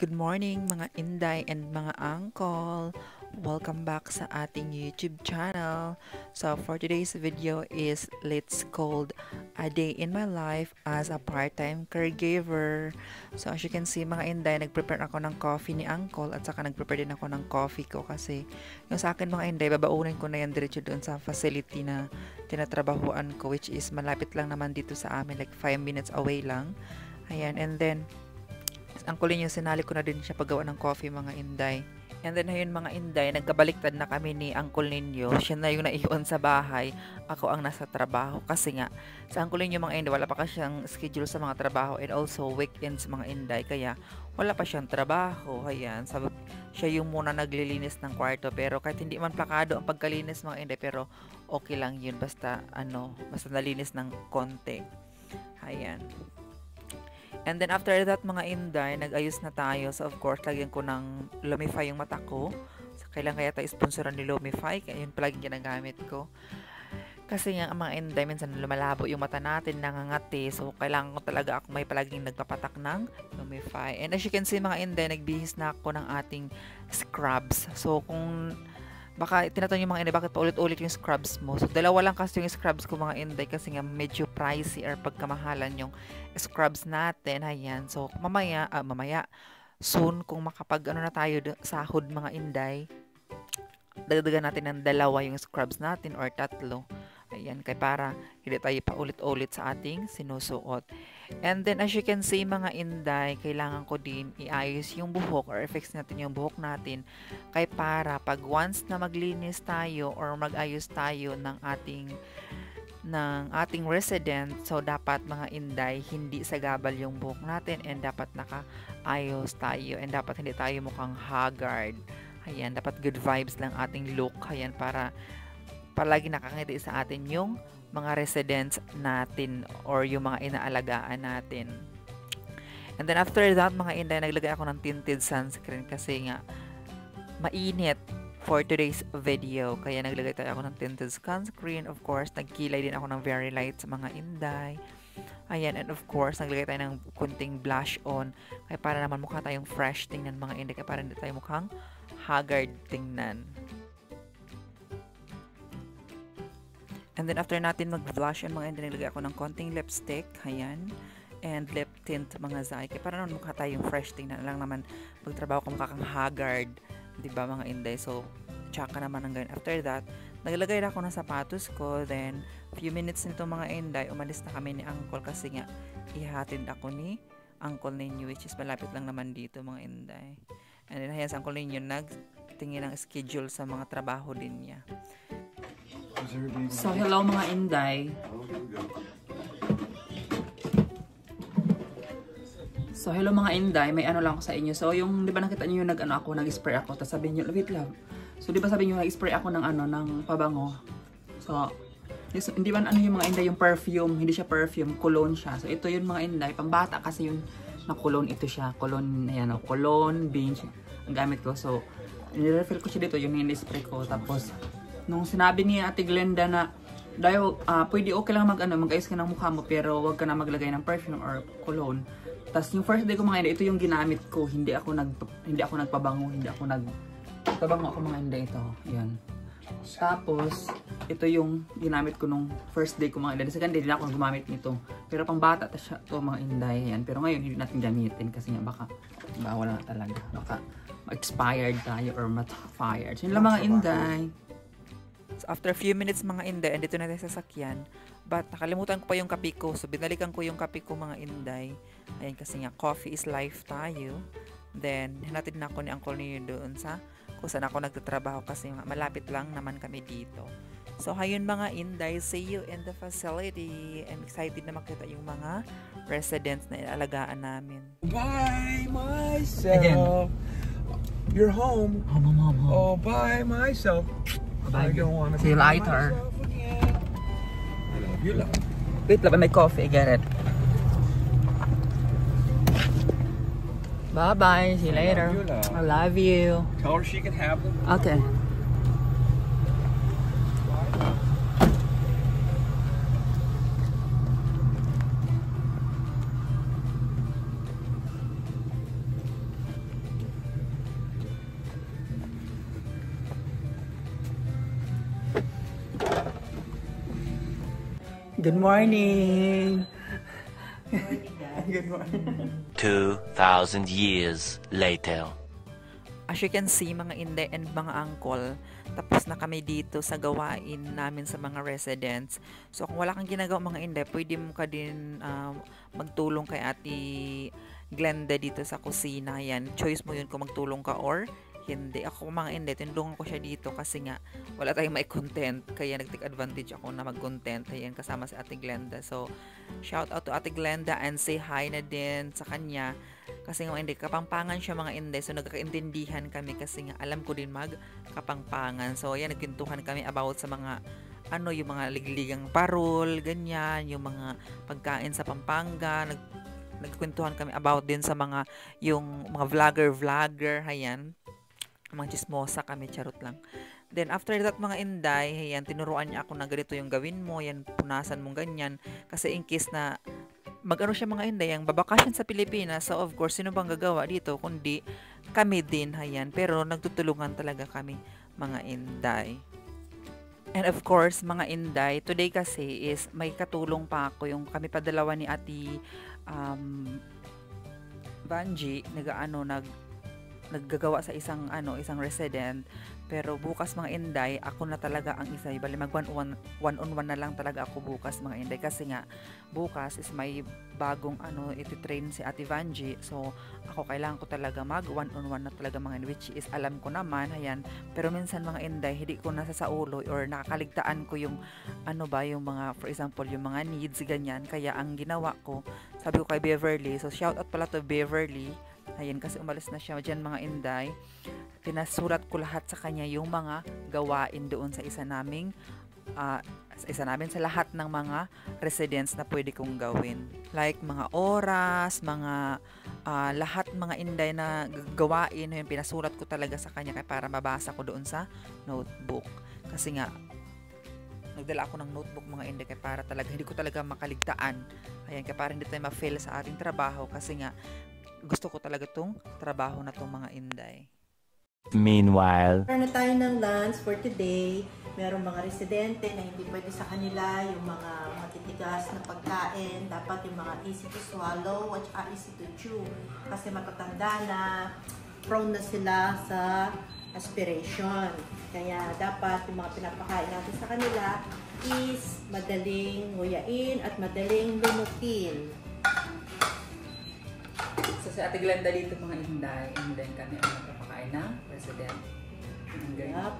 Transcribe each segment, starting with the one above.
Good morning mga inday and mga uncle! Welcome back sa ating YouTube channel. So for today's video is let's called a day in my life as a part-time caregiver. So as you can see mga inday, nag-prepare ako ng coffee ni uncle at saka nag-prepare din ako ng coffee ko kasi yung sa akin mga inday, babaunin ko na yan diretso doon sa facility na tinatrabahuan ko, which is malapit lang naman dito sa amin, like 5 minutes away lang. Ayan, and then ang kulin yung sinali ko na din siya paggawa ng coffee mga inday. And then ayun mga inday, nagkabaliktad na kami ni Uncle Ninyo. Siya na yung naiwan sa bahay. Ako ang nasa trabaho. Kasi nga, sa Uncle Ninyo mga inday, wala pa kasi siyang schedule sa mga trabaho and also weekends mga inday. Kaya wala pa siyang trabaho. Ayan, siya yung muna naglilinis ng kwarto. Pero kahit hindi man plakado ang pagkalinis mga inday, pero okay lang yun. Basta nalinis ng konti. Ayan. And then after that mga inday, nag-ayos na tayo. So of course, lagyan ko ng Lumify yung mata ko. So, kailan kaya tayo sponsoran ni Lumify? Kaya yun palagi ginagamit ko. Kasi nga mga inday, minsan lumalabo yung mata natin, nangangati. So kailangan ko talaga ako may palaging nagpapatak ng Lumify. And as you can see mga inday, nagbihis na ako ng ating scrubs. So kung baka tinatanong yung mga inday, bakit paulit-ulit yung scrubs mo? So, dalawa lang kasi yung scrubs ko mga inday kasi nga medyo pricey or pagkamahalan yung scrubs natin. Ayan. So, mamaya, soon, kung na tayo sahod mga inday, dagdagan natin ng dalawa yung scrubs natin or tatlo. Ayan, kaya para hindi tayo paulit-ulit sa ating sinusuot. And then, as you can see, mga inday, kailangan ko din iayos yung buhok or i-fix natin yung buhok natin. Kaya para pag once na maglinis tayo or mag-ayos tayo ng ating resident, so dapat mga inday, hindi sagabal yung buhok natin and dapat nakaayos tayo and dapat hindi tayo mukhang haggard. Ayan, dapat good vibes lang ating look. Ayan, para palagi nakangiti sa atin yung mga residents natin or yung mga inaalagaan natin. And then after that mga inday, naglagay ako ng tinted sunscreen kasi nga mainit for today's video. Kaya naglagay tayo ako ng tinted sunscreen. Of course, nagkilay din ako ng very light sa mga inday. Ayan, and of course, naglagay tayo ng kunting blush on. Kaya para naman mukha tayong fresh tingnan mga inday. Kaya para hindi tayo mukhang haggard tingnan. And then after natin mag-blush and mga inday, nilagay ako ng konting lipstick, ayan, and lip tint mga zay. Kaya para naman mukha tayong fresh tingnan lang naman pagtrabaho ko mukha kang haggard, diba mga inday? So, tsaka naman ang ganyan. After that, naglagay na ako ng sapatos ko, then few minutes nito mga inday, umalis na kami ni Uncle kasi nga ihatid ako ni Uncle Ninyo, which is malapit lang naman dito mga inday. And then ayan, sa Uncle Ninyo nagtingin ng schedule sa mga trabaho din niya. So, hello mga inday. So, hello mga inday. May ano lang ako sa inyo. So, yung, di ba nakita niyo yung nag-spray ako. Tapos sabi niyo, wait lang. So, di ba sabi niyo, nag-spray ako ng ng pabango. So, hindi ba yung mga inday, yung perfume. Hindi siya perfume, cologne siya. So, ito yung mga inday. Pambata kasi yung na cologne ito siya. Cologne, ayan o. Cologne, binge. Ang gamit ko. So, nirefill ko siya dito, yung in-spray ko. Tapos, nung sinabi ni Ate Glenda na dahil pwede okay lang mag-ayos ka ng mukha mo pero wag ka na maglagay ng perfume or cologne. Tapos yung first day ko mga inday, ito yung ginamit ko. Hindi ako nagpabango, pabango ako mga inday ito. Ayan. Tapos ito yung ginamit ko nung first day ko mga inday. Second day din ako gumamit nito. Pero pang bata siya to mga inday. Ayan. Pero ngayon hindi natin gamitin kasi nga baka wala na talaga. Baka expired tayo or mat-fired. So yun lang mga inday. So, after a few minutes mga inday, andito na tayo sa sasakyan. But nakalimutan ko pa yung kape ko. So, binalikan ko yung kape ko mga inday. Ayan, kasi nga, coffee is life tayo. Then, hinatid na ako ni Uncle Ninyo doon sa kung saan ako nagtatrabaho kasi malapit lang naman kami dito. So, hayun mga inday, see you in the facility. I'm excited na makita yung mga residents na ilaalagaan namin. By myself. Again. You're home. Home. Oh, by myself. Bye. I don't want to See you be later. myself again. I love you, love. Wait, love, may coffee. Get it. Bye-bye. See you later. you, love. I love you. Tell her she can have them. Okay. Good morning. Good morning. 2,000 years later. As you can see, mga inde and mga uncle, tapos na kami dito sa gawain namin sa mga residents. So kung wala kang ginagawa mga inde, pwede mo ka din magtulong kay Ate Glenda dito sa kusina. Yan, choice mo yun kung magtulong ka or hindi. Ako mga inde, tinulungan ko siya dito kasi nga wala tayong may content. Kaya nag-take advantage ako na mag-content. Ayan, kasama si Ate Glenda. So, shout out to Ate Glenda and say hi na din sa kanya. Kasi nga hindi, kapangpangan siya mga inde. So, nagkakaintindihan kami kasi nga alam ko din magkapangpangan. So, ayan, nagkwentuhan kami about sa mga yung mga ligligang parol, ganyan, yung mga pagkain sa Pampanga. Nagkwentuhan kami about din sa mga, yung mga vlogger, ayan. Mga chismosa kami, charot lang. Then, after that, mga inday, ayan, tinuruan niya ako na ganito yung gawin mo, yan, punasan mong ganyan. Kasi in case na, siya mga inday, yung babakasyon sa Pilipinas, so of course, sino bang gagawa dito, kundi kami din, ayan. Pero, nagtutulungan talaga kami, mga inday. And of course, mga inday, today kasi is, may katulong pa ako, yung kami padalawa ni Ate Vanji, naggagawa sa isang resident, pero bukas mga inday ako na talaga ang isa, bali mag one on one na lang talaga ako bukas mga inday, kasi nga bukas is may bagong iti-train si Ate Vanji, so ako kailangan ko talaga mag one on one na talaga mga inday, which is alam ko naman, ayan, pero minsan mga inday hindi ko nasa sa ulo or nakakaligtaan ko yung yung mga, for example, yung mga needs ganyan, kaya ang ginawa ko, sabi ko kay Beverly, so shout out pala to Beverly. Ayan, kasi umalis na siya dyan mga inday. Pinasulat ko lahat sa kanya yung mga gawain doon sa isa namin sa lahat ng mga residents na pwede kong gawin. Like mga oras, mga lahat mga inday na gawain, yung pinasulat ko talaga sa kanya kaya para mabasa ko doon sa notebook. Kasi nga, nagdala ako ng notebook mga inday kaya para talaga, hindi ko talaga makaligtaan. Ayan, kaya para hindi tayo ma-fail sa ating trabaho kasi nga, gusto ko talaga tong trabaho na tong mga inday. Meanwhile, na tayo ng lunch for today. Merong mga residente na hindi pwede sa kanila yung mga matitigas na pagkain. Dapat yung mga easy to swallow at easy to chew. Kasi matatanda na, prone na sila sa aspiration. Kaya dapat yung mga pinapakain natin sa kanila is madaling nguyain at madaling lumukin. So, si Ate Glenda dito mga inday, and then kami ang magpapakain ng resident. Yep.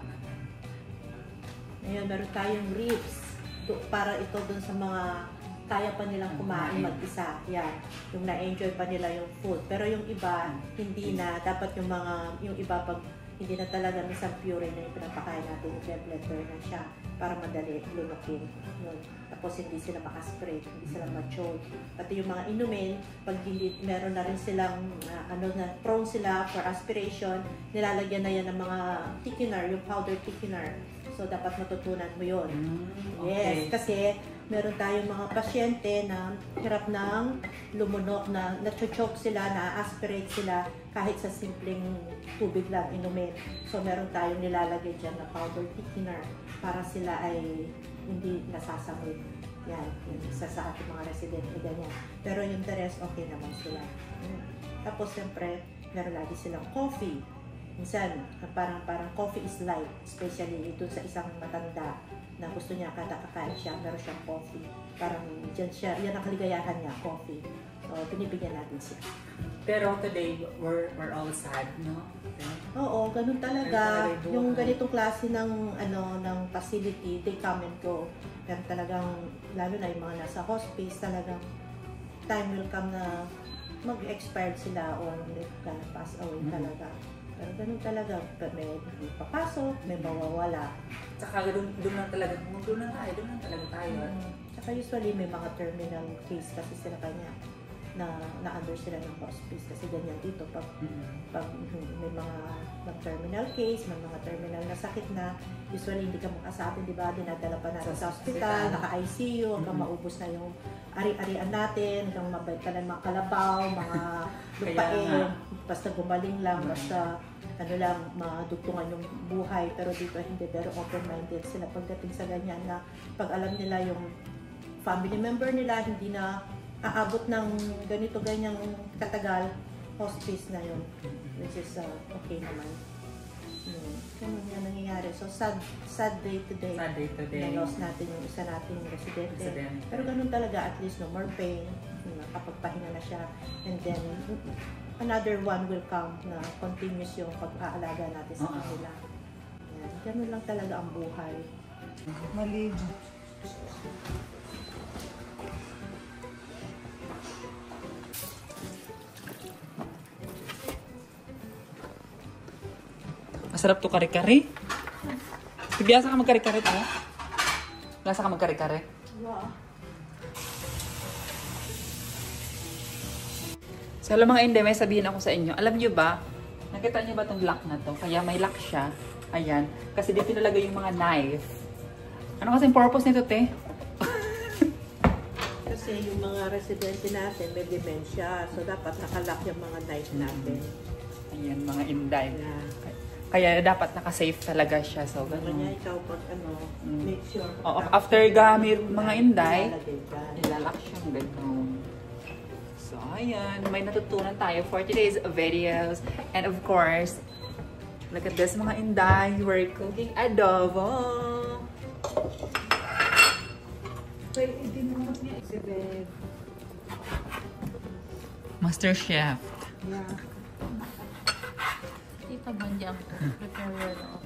Ngayon, meron tayong ribs. Para ito dun sa mga kaya pa nilang kumain mag-isa. Yan. Yung na-enjoy pa nila yung food. Pero yung iba, hindi na. Dapat yung iba pag hindi na talaga minsan pure na yung pinapakain natin, i-blender na siya para madali lunukin. Tapos hindi sila makaspray, hindi sila ma-choke. Pati yung mga inumin, pag hindi, meron na rin silang prone sila for aspiration, nilalagyan na yan ng mga thickener, yung powder thickener. So, dapat matutunan mo yun. Okay. Yes, kasi meron tayong mga pasyente na hirap ng lumunok, na nacho-choke sila, na-aspirate sila kahit sa simpleng tubig lang inumin. So, meron tayong nilalagay dyan na powder thickener para sila ay hindi nasasamid. Yan, isa sa ating mga residente ganyan. Pero yung the rest, okay naman sila. Tapos, siyempre, meron lagi silang coffee. Minsan, parang coffee is light, especially ito sa isang matanda na gusto niya kada kakain siya, meron siyang coffee. Parang dyan siya, yan ang kaligayahan niya, coffee. So, pinibigyan natin siya. Pero today, we're all sad, no? Okay. Oo, ganun talaga. Yung ganitong klase ng facility, they come and go. Pero talagang, lalo na yung mga nasa hospice, talagang time will come na mag-expired sila or they're gonna pass away talaga. Pero ganun talaga, may papasok, may mawawala. Tsaka doon lang talaga tayo. Tsaka usually may mga terminal case kasi sila kanya na-under sila ng hospice kasi ganyan dito pag may mga terminal case, may mga terminal na sakit na usually hindi ka makasabi, di ba? Dinadala pa natin sa hospital, naka-ICU, hanggang maubos na yung ari-arian natin, hanggang mabait ka ng mga kalabaw, mga lupain, basta gumaling lang, basta madugtungan yung buhay. Pero dito hindi, pero open-minded sila pagdating sa ganyan na pag alam nila yung family member nila, hindi na aabot ng ganito-ganyang katagal, hospice na yun. Which is okay naman. Ganun nga nangyayari. So, sad day today. Sad day today. Na-loss natin yung isa nating residente. Pero ganun talaga, at least no more pain. Nakapagpahinga na siya. And then, another one will come na continuous yung pag-aalaga natin sa kanila. Yan. Ganun lang talaga ang buhay. Maligo. Masarap to kare-kare. Biasa ka magkare-kare to? Biasa ka magkare-kare? Wow. So, alam mga hindi, may sabihin ako sa inyo. Alam nyo ba, nakita nyo ba itong lock na to? Kaya may lock siya. Ayan. Kasi dito nalagay yung mga knife. Ano kasing purpose nito, te? Kasi yung mga residente natin may dementia. So, dapat nakalock yung mga knife natin. Ayan, mga inday. Yeah. Kaya dapat naka-safe talaga siya. So, Kanya ganun. ikaw pag make sure. After gamit mga inday, ilalagay ka. nilalak siyang ganun. So, ayan. May natutunan tayo for today's videos. And of course, look at this mga inday. We're cooking adobo. Master Chef. Yeah. Tita Bandi ako. Prepare ako.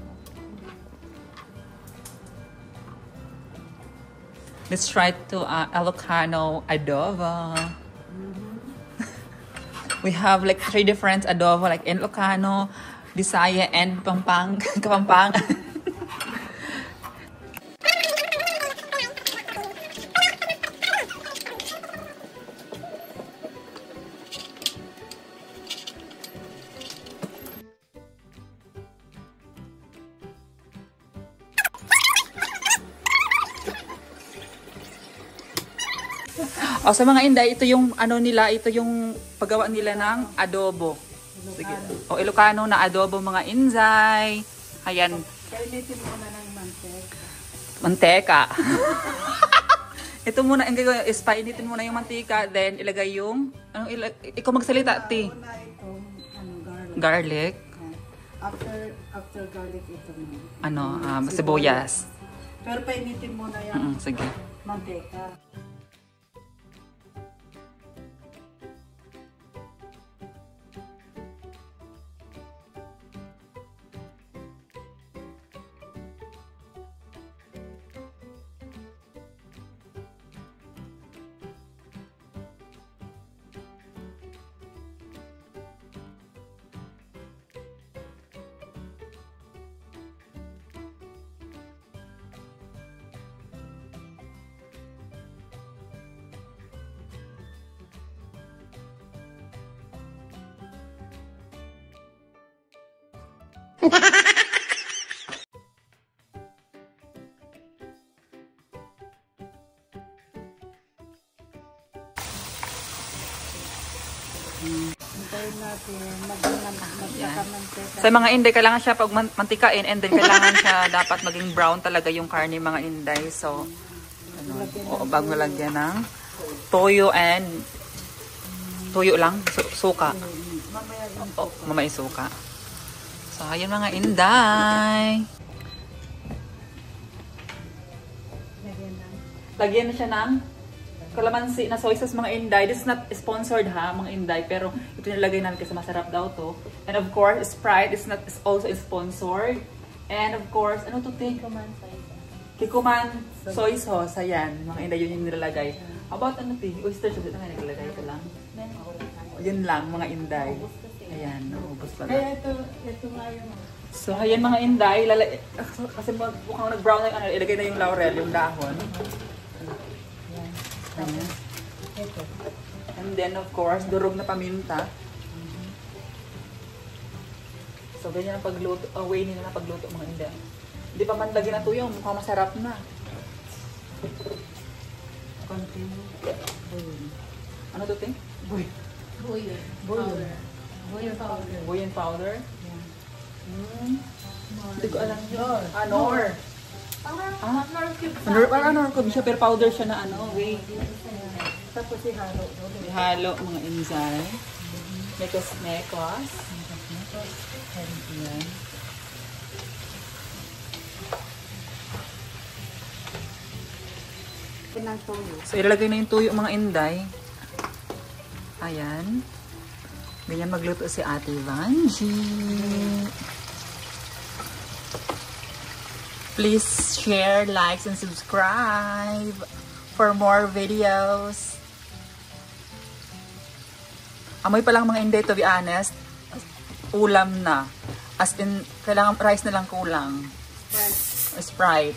Let's try to Ilocano adobo. We have like 3 different adobo, like Ilocano, Bisaya, and Kapampangan. O sa mga inday, ito yung ano nila, ito yung paggawa nila ng adobo. Sige. O Ilocano na adobo mga inday. Ayan. Kainitin mo na ng mantika. Mantika. Ito muna, ang gagawin is painitin muna yung mantika, then ilagay yung, ikaw magsalita, ti. Una itong Garlic. garlic. After garlic ito mo. Sibuyas. Pero painitin mo na yung Sige. mantika. Hintayin natin magkakamantika. Sa mga inday, kailangan siya pag mantikain, and then kailangan siya dapat maging brown talaga yung karne mga inday. So, bago nalagyan ng toyo and tuyo lang, suka. Mamaya suka. So, ayan mga inday. Lagyan na siya ng kalamansi na soy sauce mga inday. This is not sponsored ha, mga inday. Pero ito nilagay namin kasi masarap daw to. And of course, Sprite is also sponsored. And of course, ano to take? Kikuman soy sauce. Ayan, mga inday, yun yung nilalagay. How about ano to? Oyster sauce. Ito nga naglagay. Ito lang. Yun lang, mga inday. Ayan, naubos pala. Kaya ito nga yung... So, ayan mga inday. Kasi mukhang nag-brown na yung ilagay na yung laurel, yung dahon. Ayan. And then, of course, durog na paminta. So, ganyan ang pagluto, way nila na pagluto mga inday. Hindi pa man lagyan na tuyo, mukhang masarap na. Ano to, ting? Buyo. Powder. Buyo powder. Buyin powder? Hindi ko alam yun. Nor. Honor cube. Parang honor cube siya, pero powder siya na ano, whey. Tapos ihalo. Ihalo mga inzay. Mekos. Ayan. Pinagtuyo. So, ilalagay na yung tuyo mga inday. Ayan. Ganyan magluto si Ate Vanjie. Please share, likes, and subscribe for more videos. Amoy pa lang mga inday, to be honest. Ulam na. As in, kailangan rice na lang kulang. Sprite.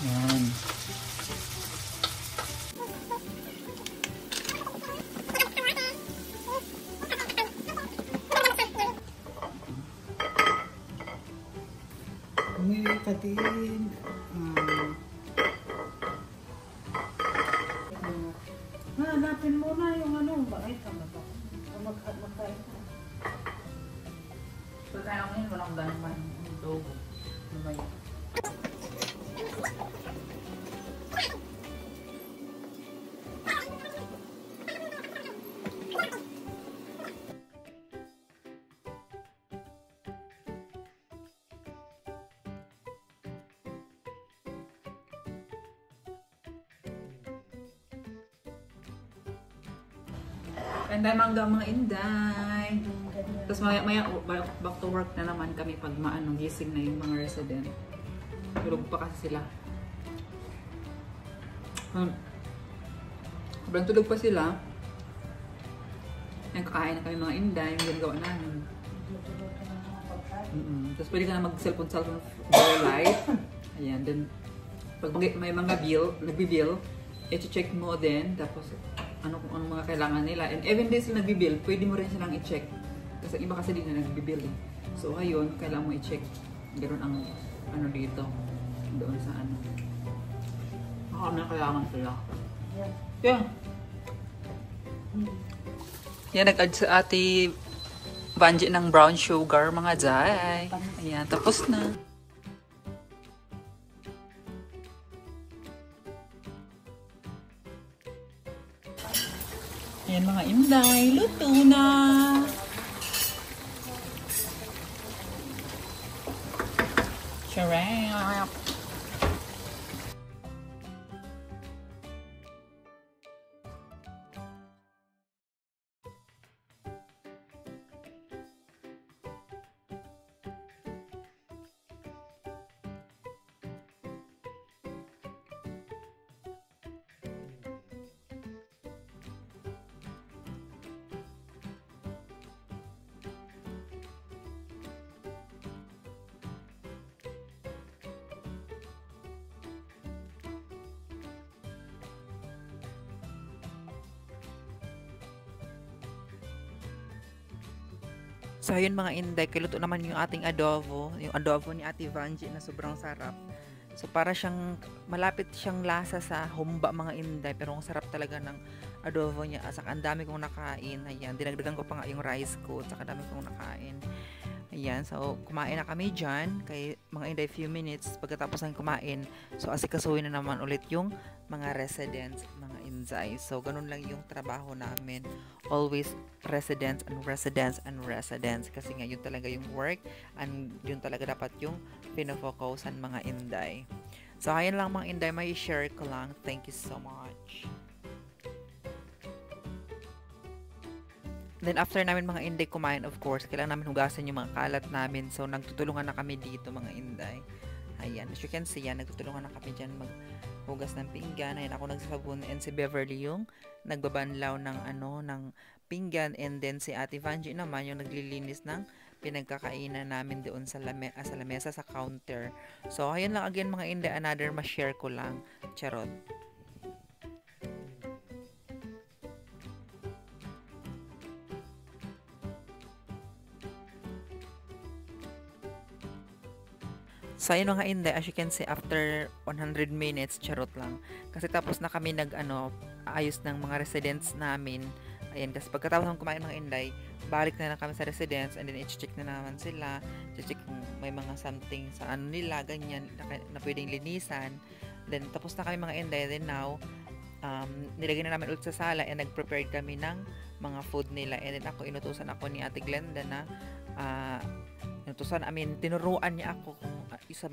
Yan. Umili ka din. Hanapin mo na yung ano. Bakit ka ba ito? Magkain ka. Pagkaya ko yun, walang ganman. Dogo. Ano ba yun? Inday mangga mga inday. Tapos maya back to work na naman kami pag maano gising na yung mga resident. Tulog pa kasi sila. Sobrang tulog pa sila. Kakain na kami mga inday, yung ginagawa namin. Tapos pwede ka na mag-cellphone very light. Ayan, then pag may mga bill, nagbi-bill, i-check mo din, tapos ano kung ano mga kailangan nila. And even din sila nagbi-bill, pwede mo rin silang i-check. Kasi iba kasi din na nagbi-bill eh. So ayun, kailangan mo i-check. Ganoon ang ano dito. Doon sa ano. Ano na kailangan sila. Yeah. Yan, nag-add sa Ate Vanjie ng brown sugar, mga jay. Ayan, tapos na. Ayan mga inday, luto na! Charap! So, ayun mga inday, kiluto naman yung ating adobo. Yung adobo ni Ate Vanjie na sobrang sarap. So, para siyang, malapit siyang lasa sa humba mga inday. Pero ang sarap talaga ng adobo niya. At saka ang dami kong nakain. Ayan, dinagdagan ko pa nga yung rice ko. At saka dami kong nakain. Ayan, so kumain na kami dyan. Kay mga inday, few minutes. Pagkatapos ng kumain, so asikasuhin na naman ulit yung mga residents, mga inday. So, ganun lang yung trabaho namin. Always residents and residents and residents. Kasi nga, yun talaga yung work. And yun talaga dapat yung pinofocusan mga inday. So, ayun lang mga inday. May share ko lang. Thank you so much. Then, after namin mga inday kumain, of course, kailangan namin hugasan yung mga kalat namin. So, nagtutulungan na kami dito, mga inday. Ayan. As you can see, yan, nagtutulungan na kami dyan maghugas ng pinggan. Ayan, ako nagsasabon. And si Beverly yung nagbabanlaw ng, ng pinggan. And then, si Ate Vanjie naman yung naglilinis ng pinagkakainan namin doon sa lamesa, sa counter. So, ayun lang again, mga inday. Another ma-share ko lang. Charot. So, ayun nga inday, as you can see, after 100 minutes, charot lang. Kasi tapos na kami ayos ng mga residents namin. Ayan, kasi pagkatapos ng kumain mga Inday, balik na lang kami sa residence and then i-check na naman sila. I-check kung may mga something sa ano nila, ganyan, na pwedeng linisan. Then, tapos na kami mga Inday. Then now, nilagay na namin ulit sa sala and nag-prepare kami ng mga food nila. And then inutusan ako ni Ate Glenda na tinuruan niya ako kung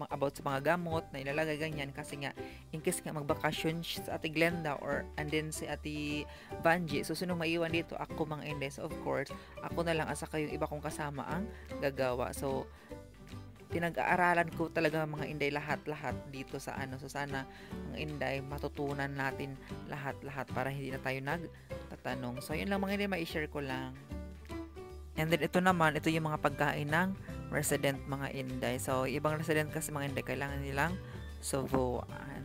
about sa mga gamot na ilalagay ganyan kasi nga in case nga magbakasyon sa Ate Glenda and then si Ate Vanji, so sino maiwan dito? Ako mga Inday. So of course, ako na lang asa yung iba kong kasama ang gagawa. So pinag-aaralan ko talaga mga Inday lahat dito sa ano. So sana mga Inday matutunan natin lahat para hindi na tayo nagtatanong. So yun lang mga Inday, mai-share ko lang. And then ito yung mga pagkain ng resident mga Inday. So ibang resident kasi mga Inday kailangan nilang subuan.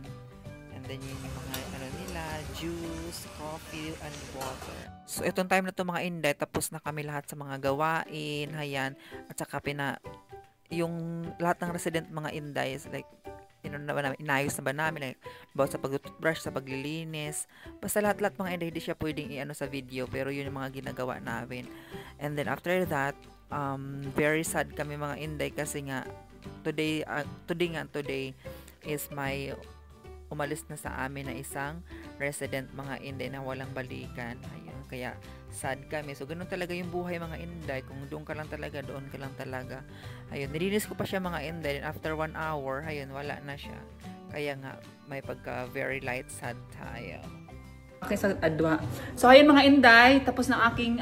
And then yun yung mga ano nila, juice, coffee, and water. So itong time na to mga Inday, tapos na kami lahat sa mga gawain, hayan, at saka yung lahat ng resident mga Inday, like inayos na ba namin, like, about sa pag-toothbrush, sa paglilinis, basta lahat mga Inday, hindi siya pwedeng i-ano sa video, pero yun yung mga ginagawa namin. And then after that, very sad kami mga Inday kasi nga today is my umalis na sa amin na isang resident mga Inday na walang balikan. Ayun, kaya sad kami. So ganun talaga yung buhay mga Inday, kung doon ka lang talaga. Ayun, nilinis ko pa siya mga Inday, and after 1 hour, ayun, wala na siya. Kaya nga may pagka very light sad tayo. Okay, sa adwa. So ayun mga Inday, tapos na aking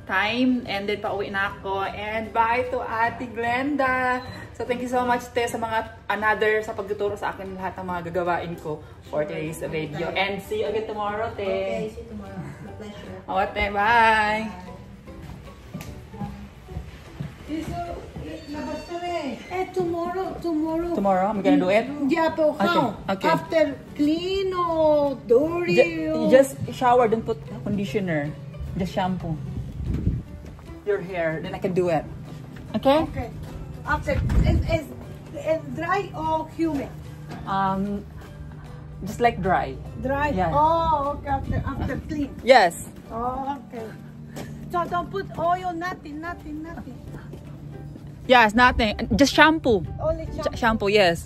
time, and then pauwi na ako, and bye to Ate Glenda. So thank you so much te sa mga sa pagtuturo sa akin lahat ng mga gagawain ko for today's video, and see you again tomorrow te. Okay, see you tomorrow. My pleasure. Ate, bye. Tomorrow, I'm gonna do it. Yeah, but how? Okay. After clean or dirty? Just shower, don't put conditioner. Just shampoo your hair, then I can do it. Okay? Okay. After, is dry or humid? Just like dry. Dry? Yeah. Oh, okay. After clean. Yes. Oh, okay. So don't put oil, nothing. Yes, nothing. Just shampoo. Only shampoo. Shampoo, yes.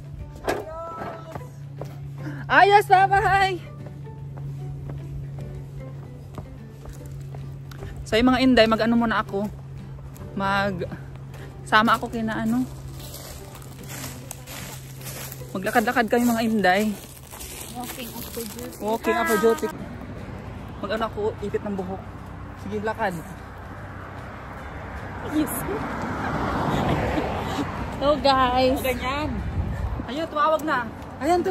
Yes, bye-bye. So yung mga Inday, mag-ano muna ako. Sama ako kina maglakad-lakad kami mga Inday. Walking after duty. Mag-ano ako, ipit ng buhok. Sige, lakad. Yes. So guys. Ganyan. Ayun, tumawag na. Ayan,